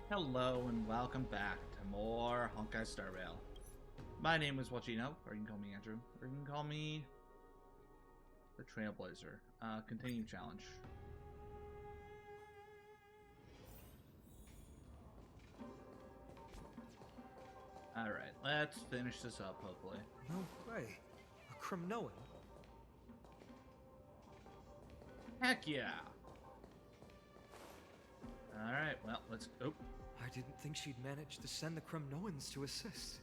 Hello and welcome back to more Honkai Star Rail. My name is Wachino, or you can call me Andrew, or you can call me the Trailblazer. Continue challenge. Alright, let's finish this up, hopefully. No way. A Kremnoan? Heck yeah! Alright, well, let's go. I didn't think she'd managed to send the Kremnoans to assist.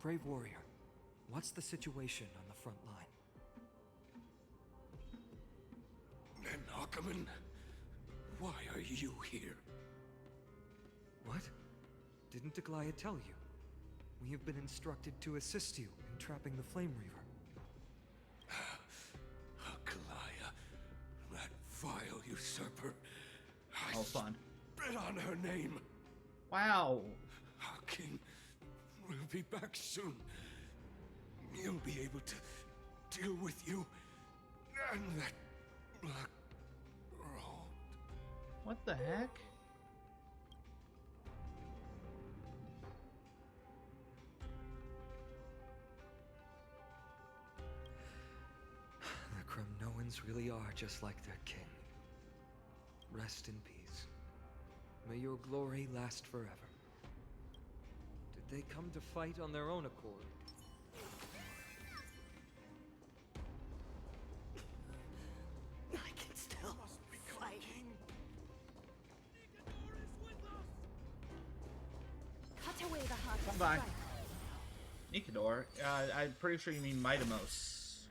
Brave warrior, what's the situation on the front line? Ackerman, why are you here? What? Didn't Deglaya tell you? We have been instructed to assist you in trapping the Flame Reaver. Deglaya, that vile usurper. Oh, fun. Spit on her name. Wow! Our king will be back soon. He'll be able to deal with you and that black road. What the heck? The Kremnoans really are just like their king. Rest in peace. May your glory last forever. Did they come to fight on their own accord? I can still fight. Cut away the heart. Come by. Nikador? I'm pretty sure you mean Mitamos.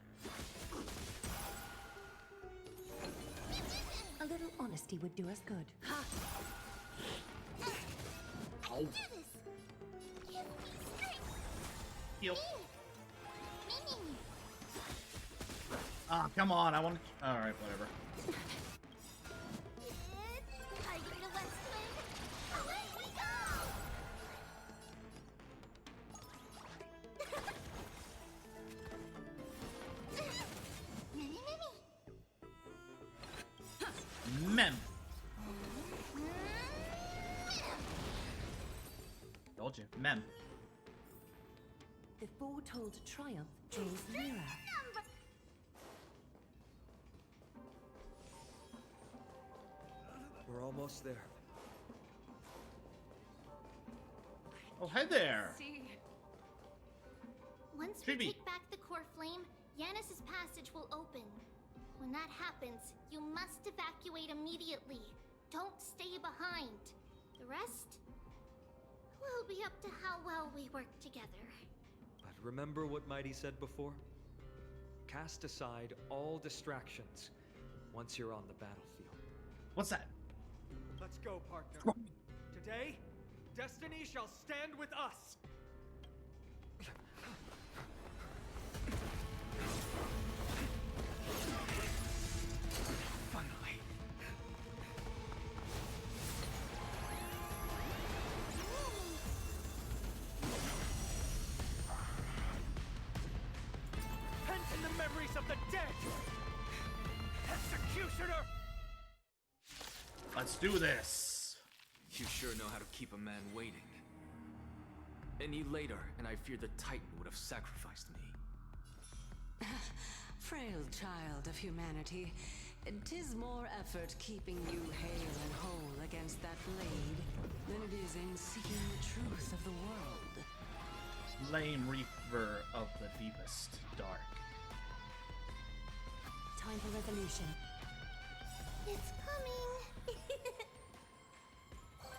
A little honesty would do us good. Ha! Oh. Heal. Ah, come on, I want to... Alright, whatever. Mem! Told you. Mem. The foretold triumph draws nearer. We're almost there. Oh, hi there! Once we take back the core flame, Yanis's passage will open. When that happens, you must evacuate immediately. Don't stay behind. The rest will be up to how well we work together. But remember what Mighty said before? Cast aside all distractions once you're on the battlefield. What's that? Let's go, partner. Today, destiny shall stand with us. Finally. Pent in the memories of the dead. Executioner! Let's do this! You sure know how to keep a man waiting. Any later, and I fear the Titan would have sacrificed me. Frail child of humanity, 'tis more effort keeping you hale and whole against that blade than it is in seeking the truth of the world. Flame Reaver of the deepest dark. Time for resolution. It's coming.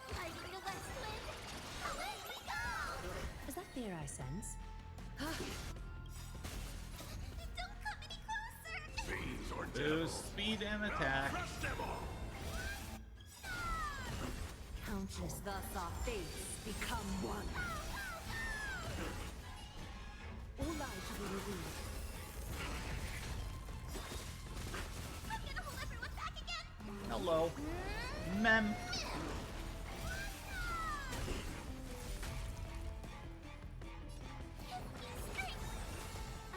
Fighting the West Wind. Away we go! Is that fear I sense? Don't come any closer! Fiends or Boost devils. speed and attack. Crush them all. Countless, thus our fates become one. All lives will be revealed. I'm gonna hold everyone back again! Hello. Mem.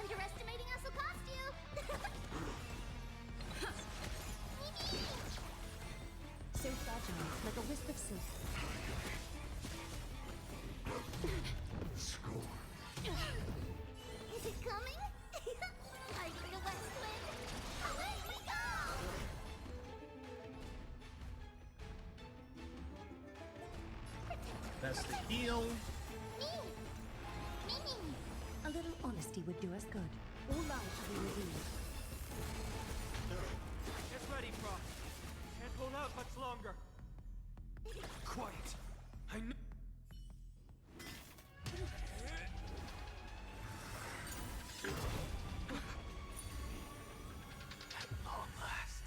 Underestimating us will cost you! So fragile, like a wisp of silk. Score. Is it coming? Fighting the west wind. Away we go! Best to heal. Me! A little honesty would do us good. All lives will be revealed. Get ready, Frost. Can't hold out much longer. Quiet. I know. At long last.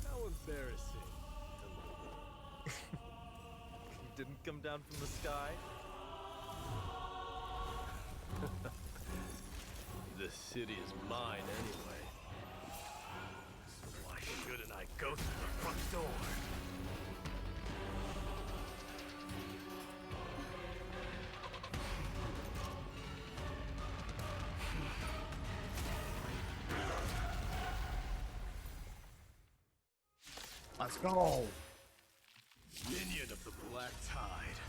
How embarrassing. You didn't come down from the sky? This city is mine anyway. So why shouldn't I go through the front door? Let's go. Minion of the Black Tide.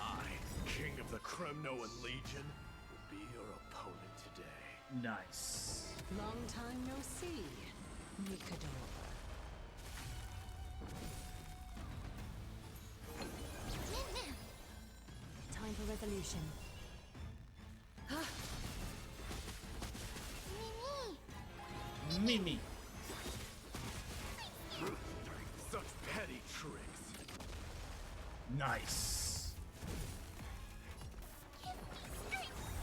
I, King of the Kremnoan Legion, will be your opponent today. Nice. Long time no see, Mikador. Time for resolution. Mimi. Such petty tricks. Nice.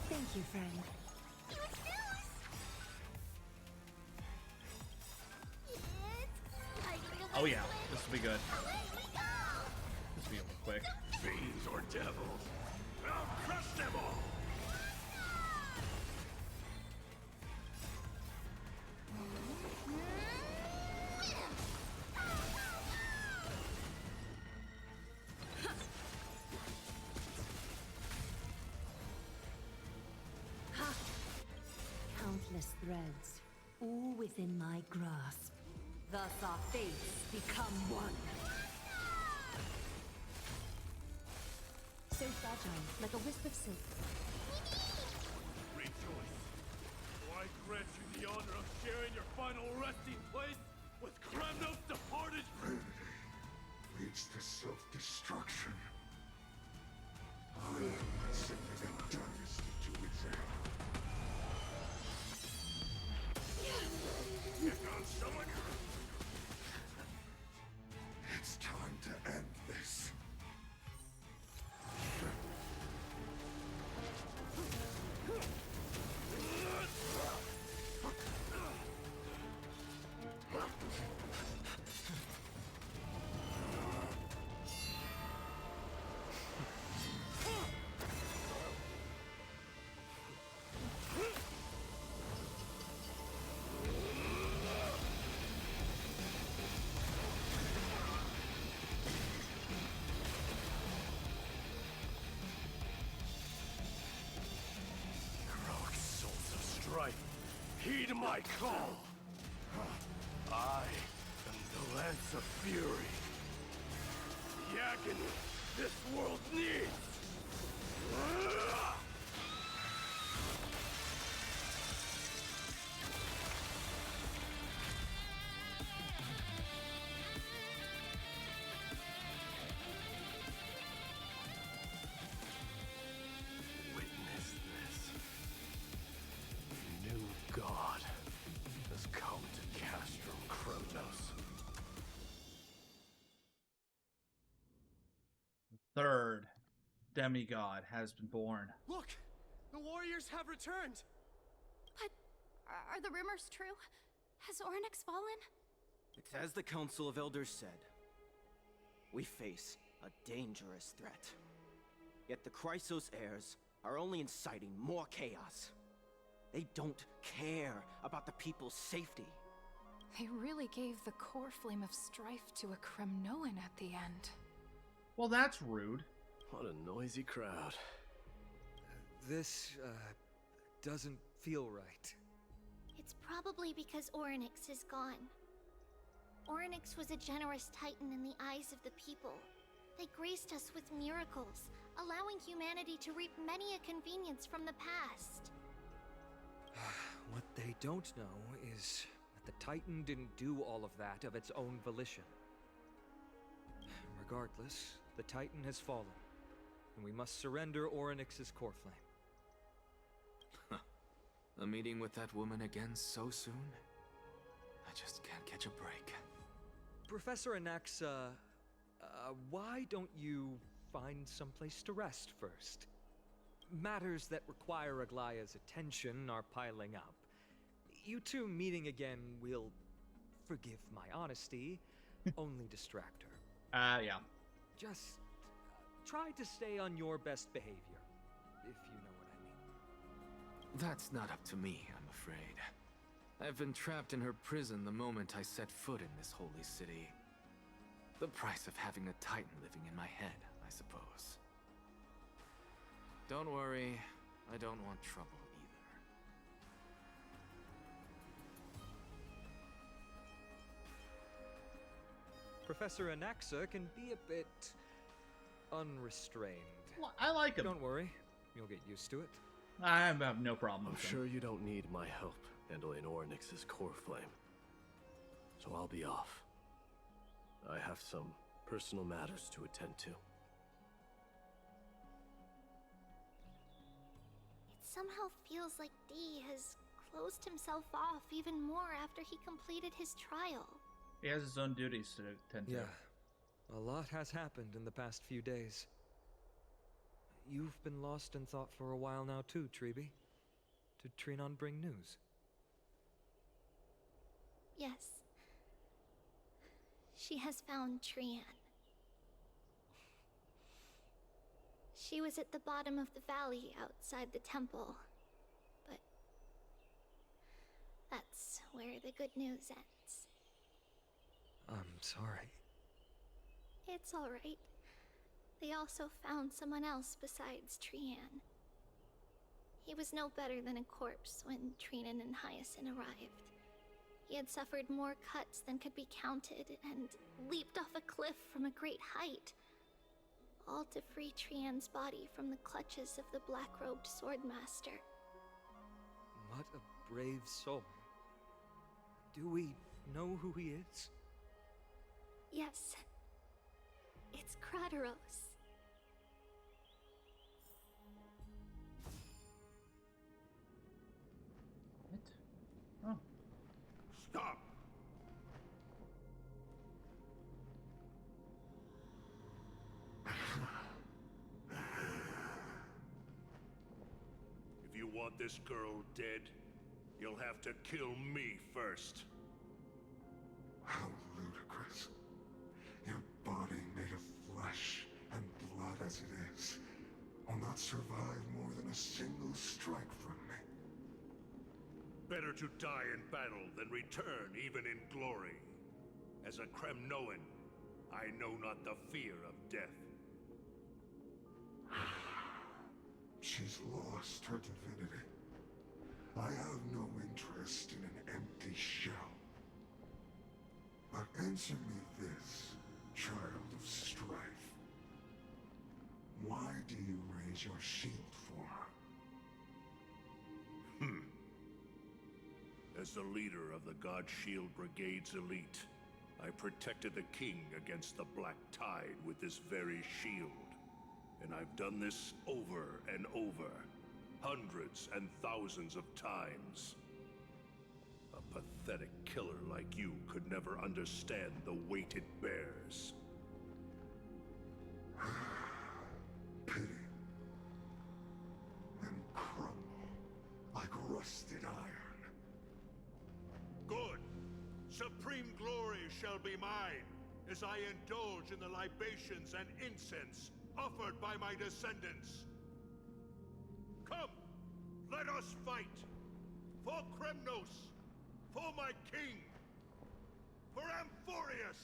Thank you, friend. Oh yeah, this will be good. This will be over quick. Fiends or devils. I'll crush them all. Countless threads, all within my grasp. Thus our fates become one. So fragile, like a wisp of silk. Rejoice. For I grant you the honor of sharing your final resting place with Kremnos departed. Vanity leads to self-destruction. I am sending a dynasty to its end. It's time to end this. Heroic souls of strife, heed my call. I am the Lance of Fury. The agony this world needs. Witness this. New God has come to Castrum Kremnos. Third demigod has been born. Look! The warriors have returned! But are the rumors true? Has Ornyx fallen? It's as the Council of Elders said. We face a dangerous threat. Yet the Chrysos heirs are only inciting more chaos. They don't care about the people's safety. They really gave the core flame of strife to a Kremnoan at the end. Well, that's rude. What a noisy crowd. This, doesn't feel right. It's probably because Orynyx is gone. Orynyx was a generous titan in the eyes of the people. They graced us with miracles, allowing humanity to reap many a convenience from the past. What they don't know is that the Titan didn't do all of that of its own volition. Regardless, the Titan has fallen, and we must surrender Orynyx's core flame. A meeting with that woman again so soon? I just can't catch a break. Professor Anaxa, why don't you find someplace to rest first? Matters that require Aglaya's attention are piling up. You two meeting again will, forgive my honesty, only distract her. Yeah. Just try to stay on your best behavior, if you know what I mean. That's not up to me, I'm afraid. I've been trapped in her prison the moment I set foot in this holy city. The price of having a Titan living in my head, I suppose. Don't worry, I don't want trouble either. Professor Anaxa can be a bit unrestrained. Well, I like him. Don't worry, you'll get used to it. I have no problem I'm with him. sure you don't need my help handling Orynyx's core flame. So I'll be off. I have some personal matters to attend to. It somehow feels like D has closed himself off even more after he completed his trial. He has his own duties to attend to. Yeah, a lot has happened in the past few days. You've been lost in thought for a while now too, Treeby. Did Trinon bring news? Yes. She has found Trian. She was at the bottom of the valley outside the temple, but that's where the good news ends. I'm sorry. It's all right. They also found someone else besides Trian. He was no better than a corpse when Trinan and Hyacinth arrived. He had suffered more cuts than could be counted and leaped off a cliff from a great height, all to free Trian's body from the clutches of the black-robed swordmaster. What a brave soul. Do we know who he is? Yes. It's Krateros. What? Oh. Stop! If you want this girl dead, you'll have to kill me first. How ludicrous. Your body made of flesh and blood as it is will not survive more than a single strike from me. Better to die in battle than return even in glory. As a Kremnoan, I know not the fear of death. She's lost her divinity. I have no interest in an empty shell. But answer me this, child of strife. Why do you raise your shield for her? As the leader of the God Shield Brigade's elite, I protected the king against the Black Tide with this very shield. And I've done this over and over, hundreds and thousands of times. A pathetic killer like you could never understand the weight it bears. Pity. And crumble like rusted iron. Good. Supreme glory shall be mine, as I indulge in the libations and incense offered by my descendants. Come, let us fight. For Kremnos! For my king! For Amphorius!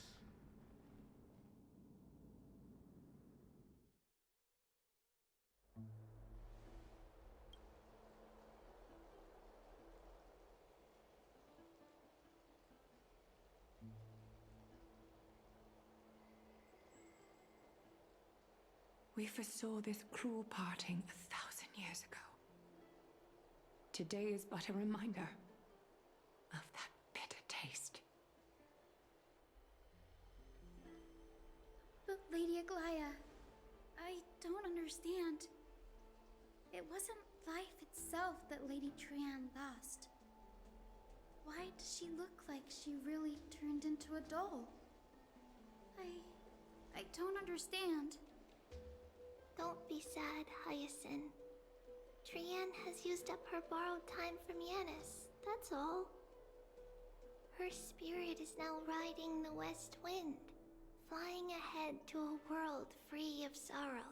We foresaw this cruel parting 1,000 years ago. Today is but a reminder of that bitter taste. But Lady Aglaya, I don't understand. It wasn't life itself that Lady Trian lost. Why does she look like she really turned into a doll? I don't understand. Don't be sad, Hyacinth. Trian has used up her borrowed time from Yanis, that's all. Her spirit is now riding the west wind, flying ahead to a world free of sorrow.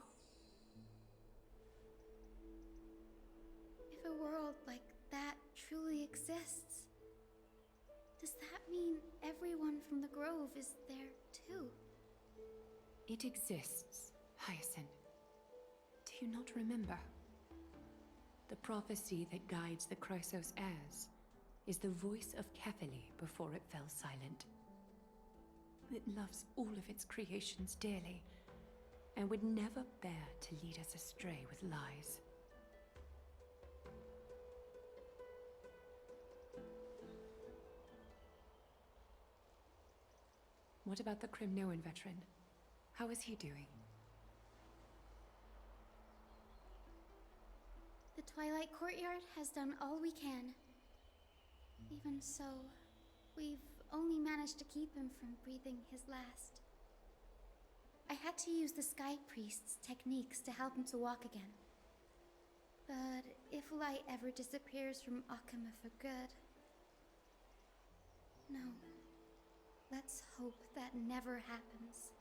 If a world like that truly exists, does that mean everyone from the Grove is there too? It exists, Hyacinth. Do you not remember? The prophecy that guides the Chrysos heirs is the voice of Kefili before it fell silent. It loves all of its creations dearly, and would never bear to lead us astray with lies. What about the Crimnoan veteran? How is he doing? The Twilight Courtyard has done all we can. Even so, we've only managed to keep him from breathing his last. I had to use the Sky Priest's techniques to help him to walk again. But if light ever disappears from Akama for good... No. Let's hope that never happens.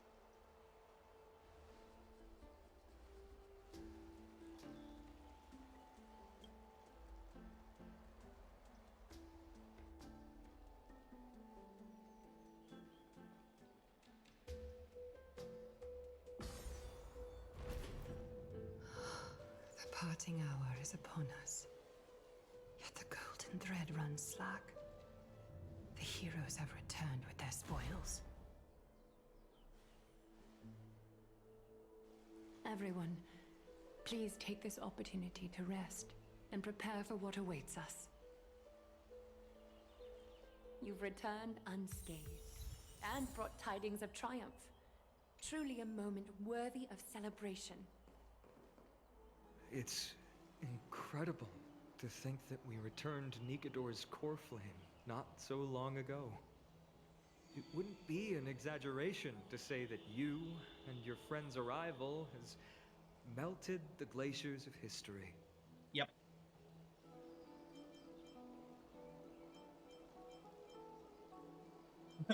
The parting hour is upon us. Yet the golden thread runs slack. The heroes have returned with their spoils. Everyone, please take this opportunity to rest and prepare for what awaits us. You've returned unscathed and brought tidings of triumph. Truly a moment worthy of celebration. It's incredible to think that we returned Nikador's core flame not so long ago. It wouldn't be an exaggeration to say that you and your friend's arrival has melted the glaciers of history. Yep.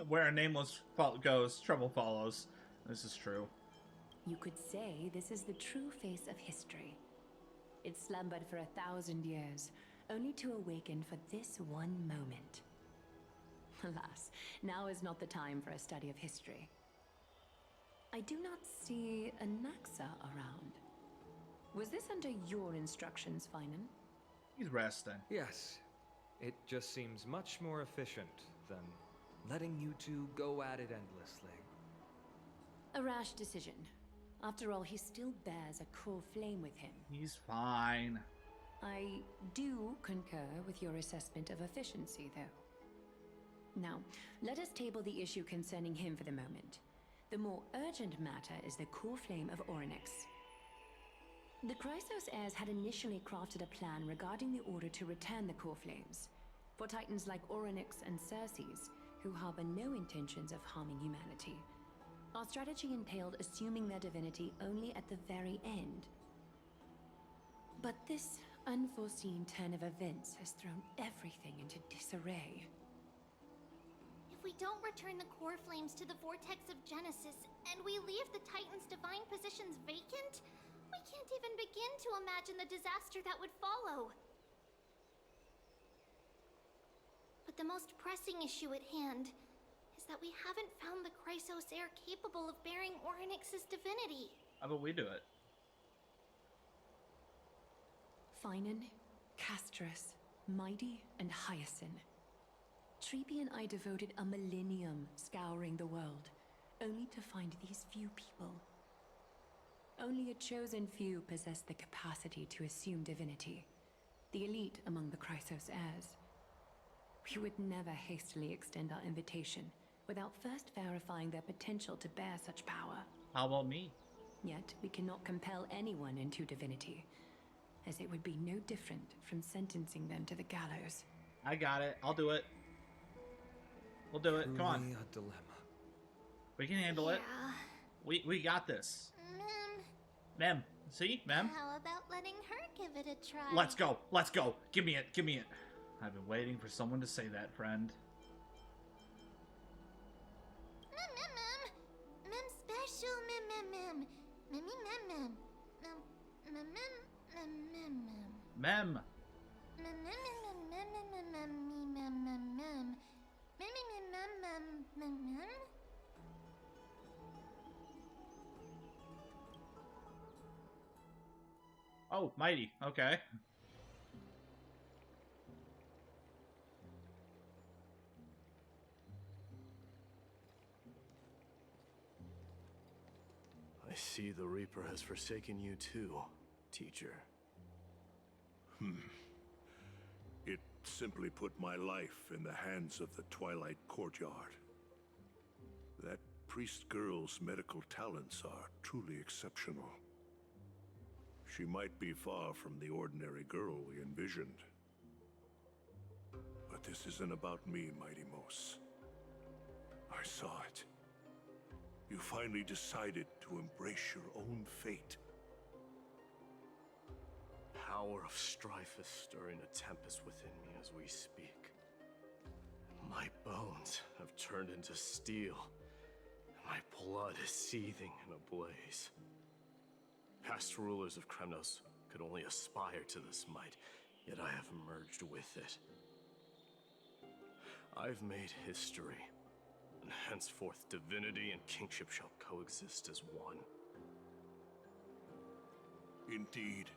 Where a nameless goes, trouble follows. This is true. You could say this is the true face of history. It slumbered for 1,000 years, only to awaken for this one moment. Alas, now is not the time for a study of history. I do not see a Naxa around. Was this under your instructions, Finan? He's resting. Yes. It just seems much more efficient than letting you two go at it endlessly. A rash decision. After all, he still bears a core flame with him. He's fine. I do concur with your assessment of efficiency, though. Now, let us table the issue concerning him for the moment. The more urgent matter is the core flame of Orynyx. The Chrysos heirs had initially crafted a plan regarding the order to return the core flames, for titans like Orynyx and Circes, who harbor no intentions of harming humanity. Our strategy entailed assuming their divinity only at the very end. But this unforeseen turn of events has thrown everything into disarray. If we don't return the core flames to the vortex of Genesis, and we leave the Titan's divine positions vacant, we can't even begin to imagine the disaster that would follow. But the most pressing issue at hand is that we haven't found the Chrysos heir capable of bearing Orynyx's divinity. How about we do it? Finan, Castris, Mighty, and Hyacinth. Treeby and I devoted a millennium scouring the world, only to find these few people. Only a chosen few possess the capacity to assume divinity, the elite among the Chrysos heirs. We would never hastily extend our invitation without first verifying their potential to bear such power. How about me? Yet we cannot compel anyone into divinity, as it would be no different from sentencing them to the gallows. I got it. I'll do it. We'll do it. Come on. Truly a dilemma. We can handle it. We got this. Mem. See? Mem? How about letting her give it a try? Let's go. Let's go. Give me it. Give me it. I've been waiting for someone to say that, friend. Mem special, mem. Mem. Mem. Oh, Mighty. Okay. I see the Reaper has forsaken you too, teacher. It simply put my life in the hands of the Twilight Courtyard. That priest girl's medical talents are truly exceptional. She might be far from the ordinary girl we envisioned. But this isn't about me, Mighty Mos. I saw it. You finally decided to embrace your own fate. Power of strife is stirring a tempest within me as we speak. My bones have turned into steel, and my blood is seething in a blaze. Past rulers of Kremnos could only aspire to this might, yet I have merged with it. I've made history, and henceforth divinity and kingship shall coexist as one. Indeed,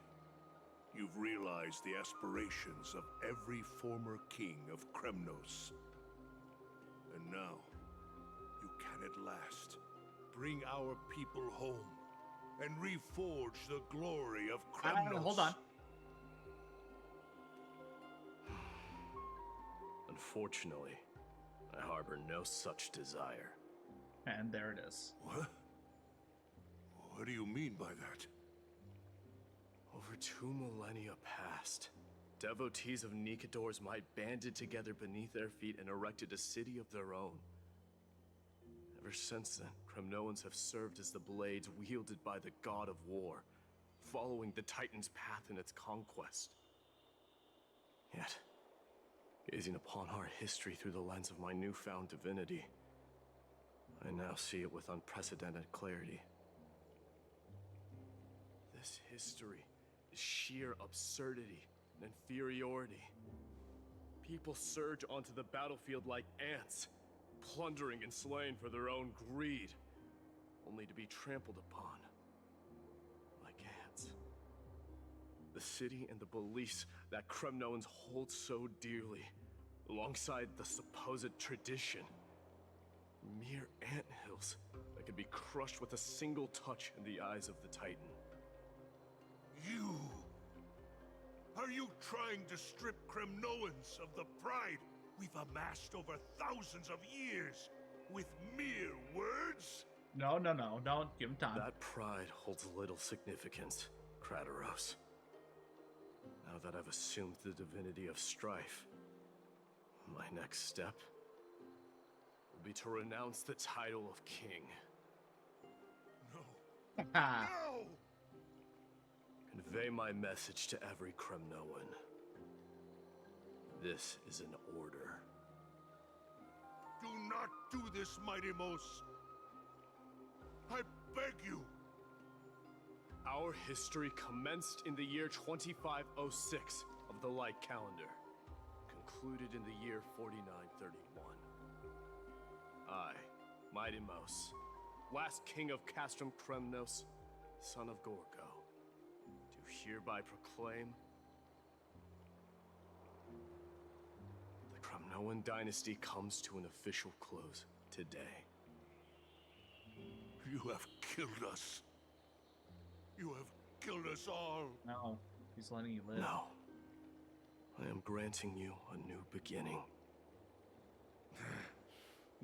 you've realized the aspirations of every former king of Kremnos. And now, you can at last bring our people home and reforge the glory of Kremnos. Hold on. Unfortunately, I harbor no such desire. And there it is. What? What do you mean by that? Over 2 millennia past, devotees of Nikador's might banded together beneath their feet and erected a city of their own. Ever since then, Kremnoans have served as the blades wielded by the god of war, following the Titan's path in its conquest. Yet, gazing upon our history through the lens of my newfound divinity, I now see it with unprecedented clarity. This history is sheer absurdity and inferiority. People surge onto the battlefield like ants, plundering and slaying for their own greed, only to be trampled upon like ants. The city and the beliefs that Kremnoans hold so dearly, alongside the supposed tradition, mere anthills that could be crushed with a single touch in the eyes of the Titan. You! Are you trying to strip Kremnoans of the pride we've amassed over thousands of years with mere words? No. Don't give him time. That pride holds little significance, Krataros. Now that I've assumed the divinity of strife, my next step will be to renounce the title of king. No. No! Convey my message to every Kremnoan. This is an order. Do not do this, Mighty Mos. I beg you. Our history commenced in the year 2506 of the Light Calendar, concluded in the year 4931. I, Mightimos, last king of Castrum Kremnos, son of Gorgo, do hereby proclaim the Kremnoan dynasty comes to an official close today. You have killed us. You have killed us all. No, he's letting you live. No. I am granting you a new beginning.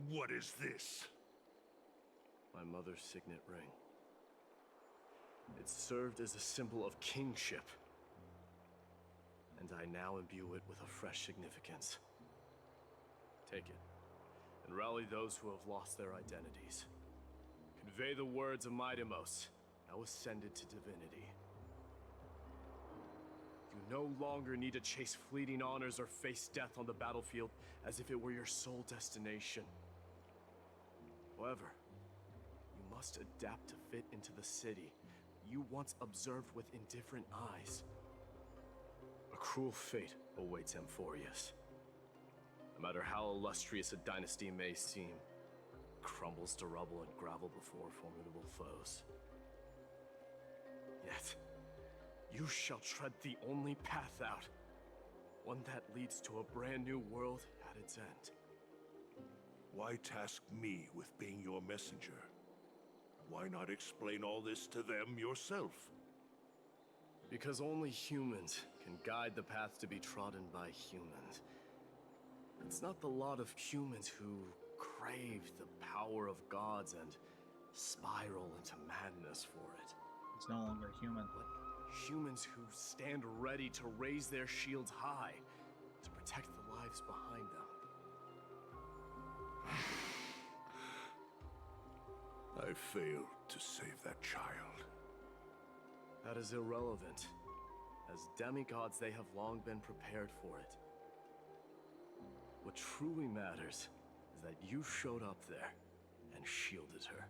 What is this? My mother's signet ring. It served as a symbol of kingship. And I now imbue it with a fresh significance. Take it, and rally those who have lost their identities. Convey the words of Mightimos, now ascended to divinity. You no longer need to chase fleeting honors or face death on the battlefield as if it were your sole destination. However, you must adapt to fit into the city you once observed with indifferent eyes. A cruel fate awaits Amphorius. No matter how illustrious a dynasty may seem, it crumbles to rubble and gravel before formidable foes. Yet, you shall tread the only path out, one that leads to a brand new world at its end. Why task me with being your messenger? Why not explain all this to them yourself? Because only humans can guide the path to be trodden by humans. It's not the lot of humans who crave the power of gods and spiral into madness for it. It's no longer human. But humans who stand ready to raise their shields high to protect the lives behind them. I failed to save that child. That is irrelevant. As demigods, they have long been prepared for it. What truly matters is that you showed up there and shielded her.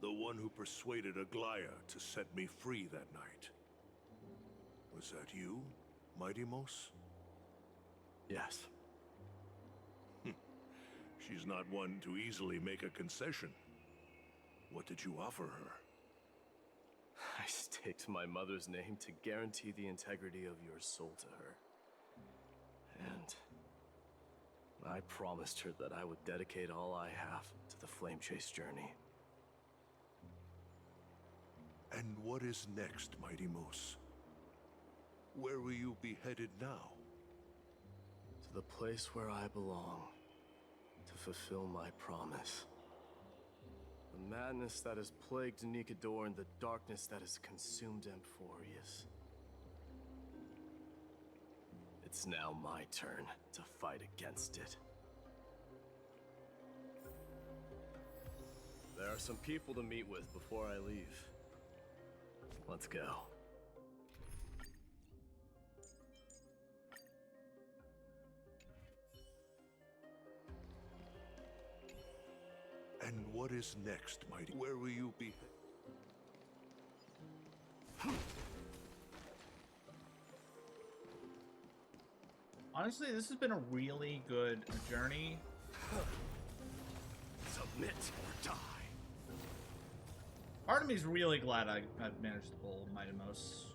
The one who persuaded Aglaya to set me free that night. Was that you, Mightimos? Yes. She's not one to easily make a concession. What did you offer her? I staked my mother's name to guarantee the integrity of your soul to her. And I promised her that I would dedicate all I have to the Flame Chase journey. And what is next, Mightimos? Where will you be headed now? To the place where I belong, to fulfill my promise. The madness that has plagued Nikador and the darkness that has consumed Amphorius. It's now my turn to fight against it. There are some people to meet with before I leave. Let's go. And what is next, Mighty? Where will you be? Honestly, this has been a really good journey. Submit or die. Part of me is really glad I managed to pull Mightimos.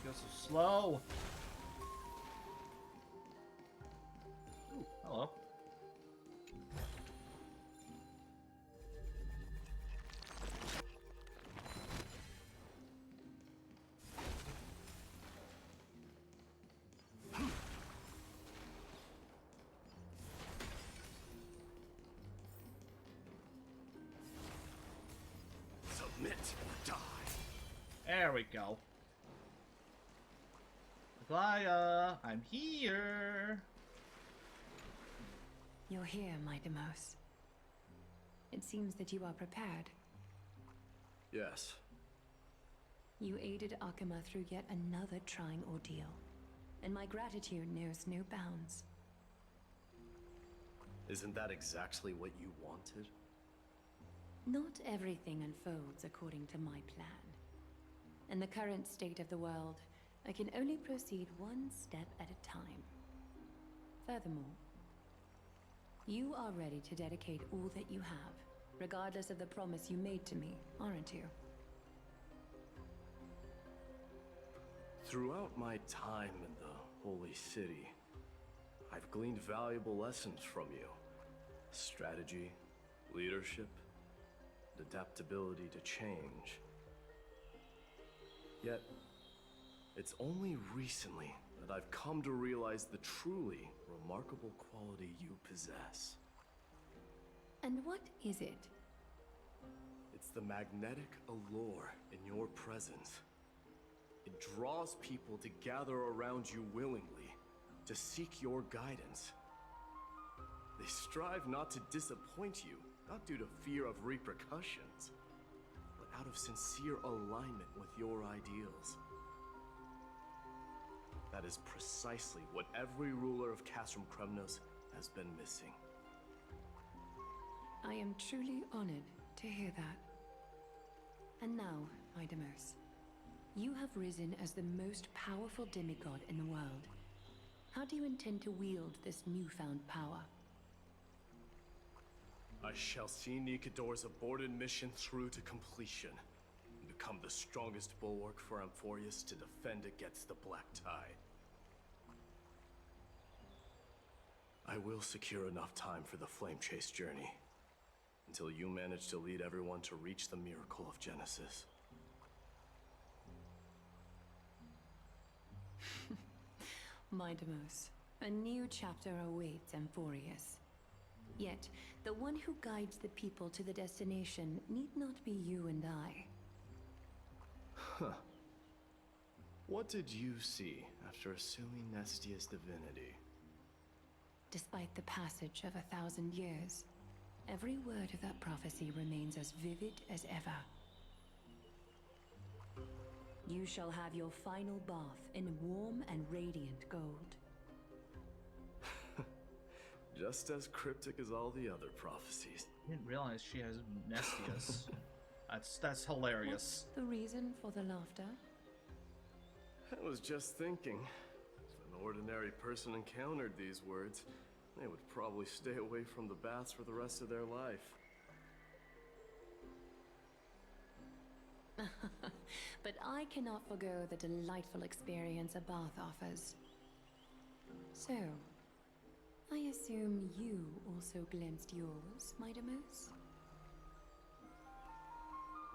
Go so slow. Ooh, hello. Submit or die. There we go. Aglaya, I'm here. You're here, Mightimos. It seems that you are prepared. Yes. You aided Akuma through yet another trying ordeal, and my gratitude knows no bounds. Isn't that exactly what you wanted? Not everything unfolds according to my plan. In the current state of the world, I can only proceed one step at a time. Furthermore, you are ready to dedicate all that you have, regardless of the promise you made to me, aren't you? Throughout my time in the Holy City, I've gleaned valuable lessons from you. Strategy, leadership, adaptability to change. Yet, it's only recently that I've come to realize the truly remarkable quality you possess. And what is it? It's the magnetic allure in your presence. It draws people to gather around you willingly, to seek your guidance. They strive not to disappoint you, not due to fear of repercussions, but out of sincere alignment with your ideals. That is precisely what every ruler of Castrum Kremnos has been missing. I am truly honored to hear that. And now, Idamos, you have risen as the most powerful demigod in the world. How do you intend to wield this newfound power? I shall see Nikador's aborted mission through to completion, and become the strongest bulwark for Amphorius to defend against the Black Tide. I will secure enough time for the Flame Chase journey, until you manage to lead everyone to reach the miracle of Genesis. Idamos, a new chapter awaits Amphorius. Yet, the one who guides the people to the destination need not be you and I. Huh. What did you see after assuming Nestia's divinity? Despite the passage of 1,000 years, every word of that prophecy remains as vivid as ever. You shall have your final bath in warm and radiant gold. Just as cryptic as all the other prophecies. I didn't realize she has Nestius. That's hilarious. What's the reason for the laughter? I was just thinking, if an ordinary person encountered these words, they would probably stay away from the baths for the rest of their life. But I cannot forgo the delightful experience a bath offers. So, I assume you also glimpsed yours, Idamos?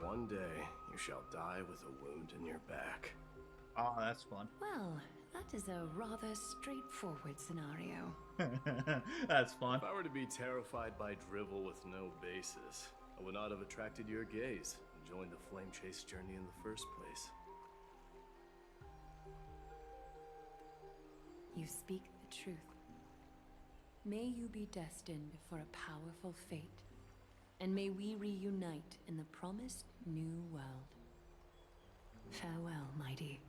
One day, you shall die with a wound in your back. Oh, that's fun. Well, that is a rather straightforward scenario. That's fun. If I were to be terrified by drivel with no basis, I would not have attracted your gaze and joined the Flame Chase journey in the first place. You speak the truth. May you be destined for a powerful fate, and may we reunite in the promised new world. Farewell, mighty.